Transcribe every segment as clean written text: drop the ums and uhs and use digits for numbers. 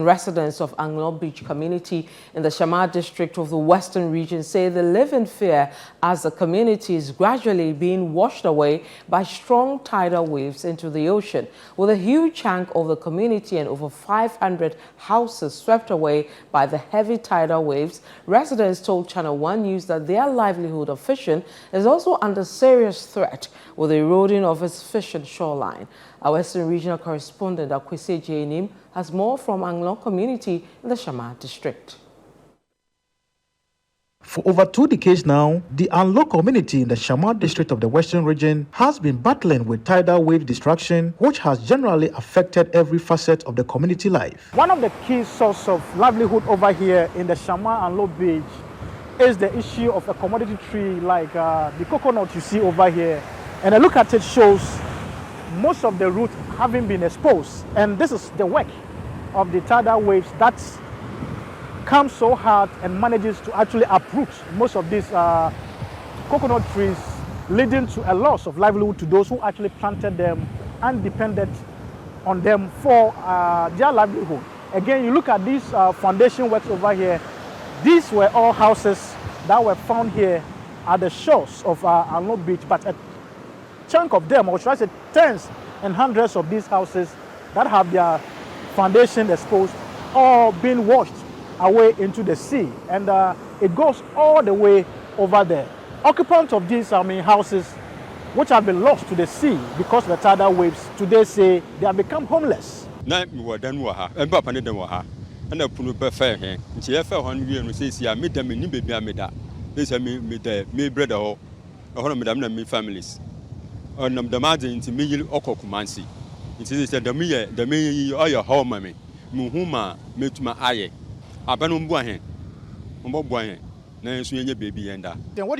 Residents of Anlo Beach community in the Shamar district of the Western region say they live in fear as the community is gradually being washed away by strong tidal waves into the ocean. With a huge chunk of the community and over 500 houses swept away by the heavy tidal waves, residents told ChannelOne News that their livelihood of fishing is also under serious threat with the eroding of its fishing shoreline. Our Western regional correspondent Akwese Jainim has more from Anlo community in the Shamar district. For over 2 decades now, the Anlo community in the Shamar district of the Western region has been battling with tidal wave destruction, which has generally affected every facet of the community life. One of the key sources of livelihood over here in the Shamar Anlo Beach is the issue of a commodity tree like the coconut you see over here. And a look at it shows most of the roots having been exposed, and this is the work of the tidal waves that comes so hard and manages to actually uproot most of these coconut trees, leading to a loss of livelihood to those who actually planted them and depended on them for their livelihood. Again, you look at these foundation works over here. These were all houses that were found here at the shores of Anlo Beach, but a chunk of them, or should I say tens and hundreds of these houses that have their foundation exposed or being washed away into the sea, and it goes all the way over there. Occupants of these houses, which have been lost to the sea because of the tidal waves, today say they have become homeless. Then what you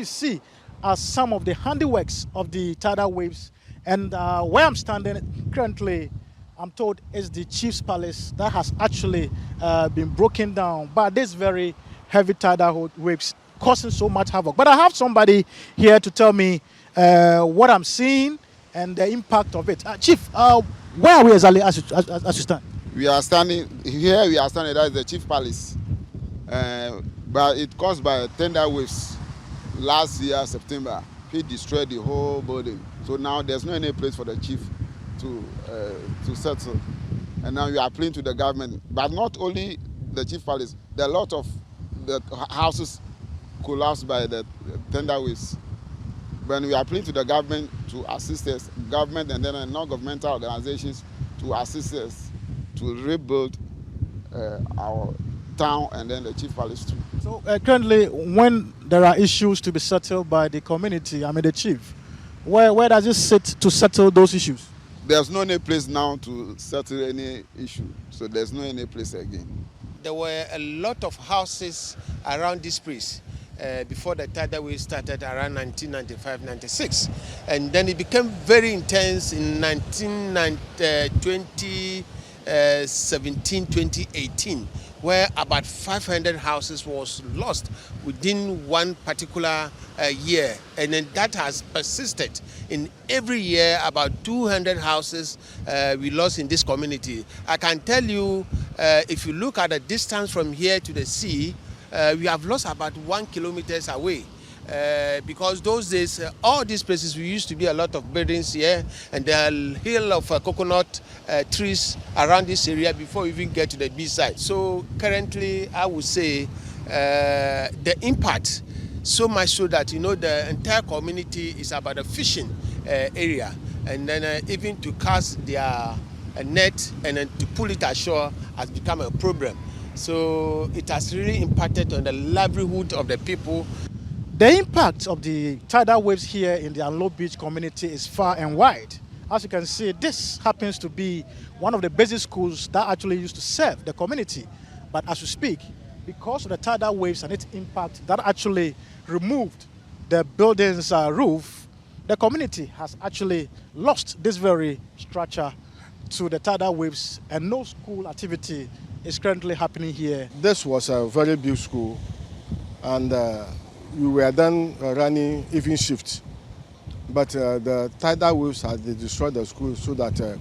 see are some of the handiworks of the tidal waves, and where I'm standing currently, I'm told is the chief's palace that has actually been broken down by this very heavy tidal waves, causing so much havoc. But I have somebody here to tell me what I'm seeing and the impact of it. Chief, where are we exactly as you stand? We are standing here. We are standing. That is the chief palace, but it caused by tidal waves. Last year, September, he destroyed the whole building. So now there's no any place for the chief to settle. And now we are appealing to the government, but not only the chief palace. There are a lot of the houses collapsed by the tidal waves. When we are appealing to the government to assist us, government and then non-governmental organizations to assist us to rebuild our town and then the chief palace too. So currently, when there are issues to be settled by the community, the chief, where does it sit to settle those issues? There's no any place now to settle any issue, so there's no any place again. There were a lot of houses around this place before the tidal wave started around 1995-96, and then it became very intense in 2017-2018, where about 500 houses was lost within one particular year, and then that has persisted. In every year, about 200 houses we lost in this community. I can tell you, if you look at the distance from here to the sea, we have lost about 1 kilometer away. Because those days, all these places, we used to be a lot of buildings here, and there are a hill of coconut trees around this area before we even get to the beach side. So currently, I would say the impact, so much so that, the entire community is about a fishing area, and then even to cast their net and then to pull it ashore has become a problem. So it has really impacted on the livelihood of the people. The impact of the tidal waves here in the Anlo Beach community is far and wide. As you can see, this happens to be one of the basic schools that actually used to serve the community. But as we speak, because of the tidal waves and its impact that actually removed the building's roof, the community has actually lost this very structure to the tidal waves, and no school activity is currently happening here. This was a very big school, and we were then running even shift. But the tidal waves had destroyed the school, so that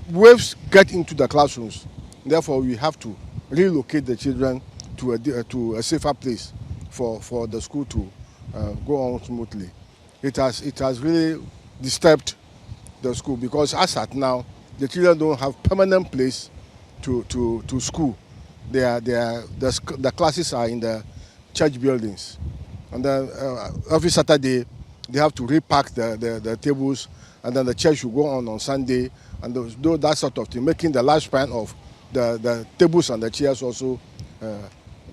waves get into the classrooms. Therefore, we have to relocate the children to a safer place for the school to go on smoothly. It has really disturbed the school because as at now, the children don't have permanent place to school. The classes are in the church buildings, and then every Saturday they have to repack the tables, and then the church will go on Sunday, and do that sort of thing, making the lifespan of the tables and the chairs also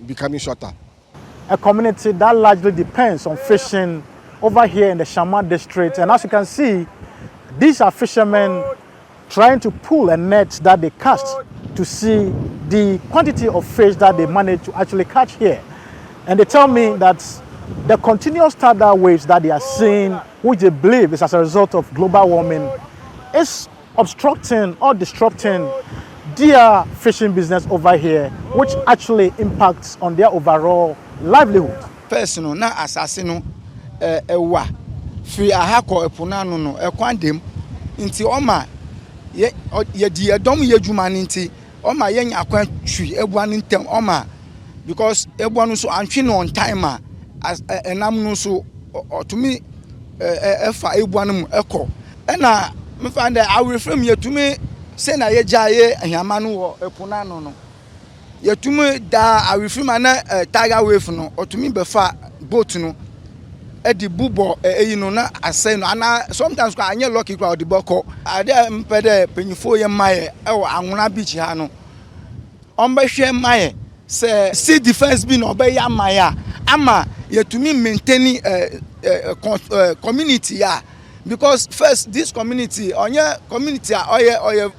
becoming shorter. A community that largely depends on fishing over here in the Shama district, and as you can see, these are fishermen trying to pull a net that they cast to see the quantity of fish that they manage to actually catch here. And they tell me that the continuous tidal waves that they are seeing, which they believe is as a result of global warming, is obstructing or disrupting their fishing business over here, which actually impacts on their overall livelihood. Personal na assassino ewa free ahako epunano no ekwandem nti oma ye di edom ye dwuma nti oma ye nya akwan twi ebua ntem oma because ebua no so antwe no on time enam no so otumi efa ebua no mu ekọ na me find I will from ye tumi say na ye jaye ahama no wo epunano no yetumi da awifima na tiger wave no otumi befa boat no edi bubo eyi no na asay no ana sometimes kwa anye lucky kwa odi boko ade mpede penyifo ye maye ewo anwona beach ha no ombehwe maye se sea defense bi no obeya maye ama yetumi maintain community ya because first this community onye community oye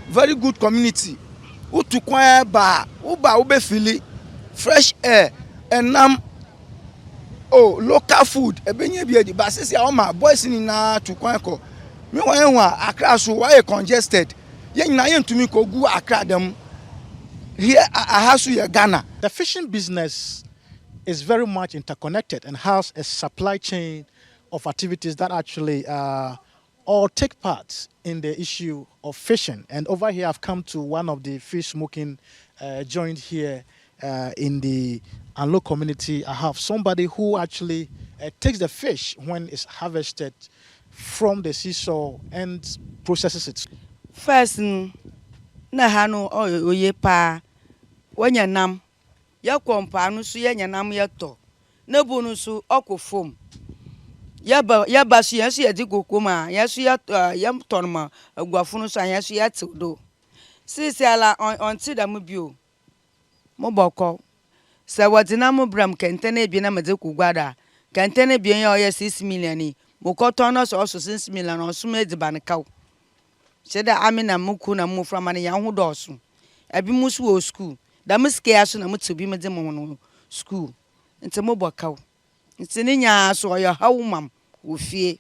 very good community utukwa ba uba ube fili fresh air enam local food ebenye bi edi basis ya oma boys ni na tukwa ko me wan Accra so why congested ye nyina ye ntumi ko gu Accra dem here ahasu ye Ghana. The fishing business is very much interconnected and has a supply chain of activities that actually all take part in the issue of fishing. And over here, I've come to one of the fish smoking joint here in the Anlo community. I have somebody who actually takes the fish when it's harvested from the seashore and processes it. First, na hano oye pa wanya nam ya kompa no so ya nam ya to na bu no so okofom ya ba so ya so ya di kokoma ya so ya tonma aguafo no so ya so ya tido sisi ala onti da mu bio mo boko se wadina mu bram kentene bi na mede kugwada kentene bi ya oye 6 million mo koton no so 6 million on so mediba ne kaw sheda amina muku na mu from na ya ho doso abi musu wo school da muske ya so na mutubi mede mo no school nti mo bokaw nti ni nya so ya hawmam wo fie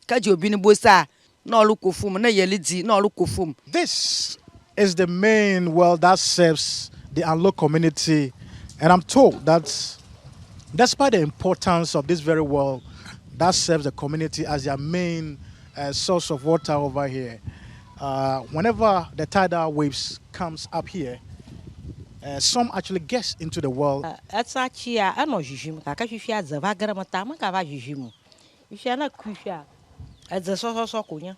ka je obi ni bosa na olukofum na yelidi na olukofum. This is the main well that serves the Anlo community, and I'm told that despite the importance of this very well that serves the community as their main source of water over here, whenever the tidal waves comes up here, some actually gets into the well. That's actually I know jujim. Kaka jufia zava gramata makava jujimu. Ifia na kufia. As the so kunya.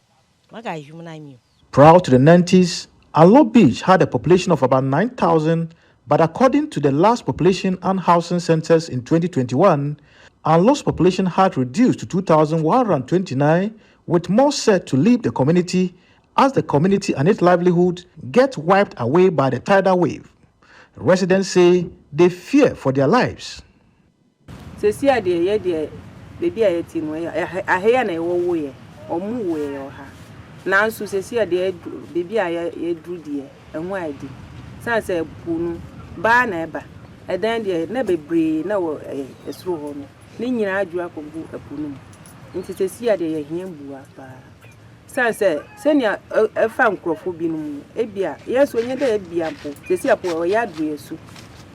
Maka jujimu na mi. Prior to the 90s, Anlo Beach had a population of about 9,000, but according to the last population and housing census in 2021, Anlo's population had reduced to 2,129, with more set to leave the community as the community and its livelihood get wiped away by the tidal wave. Residents say they fear for their lives. Baby ayeti no ahia na ewo ye omu we yo ha nanso sesi ade baby aye edru de enho adi sanse punu ba na eba edan de na bebre na wo esro ho no ni nyina adu akogu apunu nti sesi ade ye hia buwa pa sanse senia efa nkrofo binum ebia yeso onye da ebia mpo sesi apo o ya adu yesu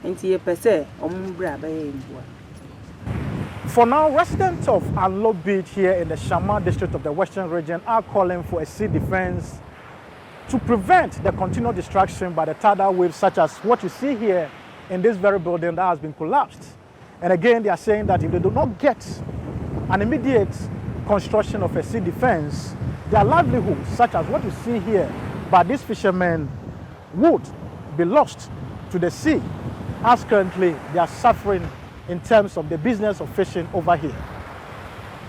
nti ye pese omumbra ba ye mbuwa. For now, residents of Anlo Beach here in the Shama district of the Western region are calling for a sea defense to prevent the continued destruction by the tidal waves such as what you see here in this very building that has been collapsed. And again, they are saying that if they do not get an immediate construction of a sea defense, their livelihoods, such as what you see here by these fishermen, would be lost to the sea, as currently they are suffering in terms of the business of fishing over here.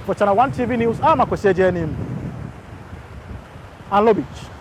For Channel One TV News, I'm Akwesi Ejenim, Anlo Beach.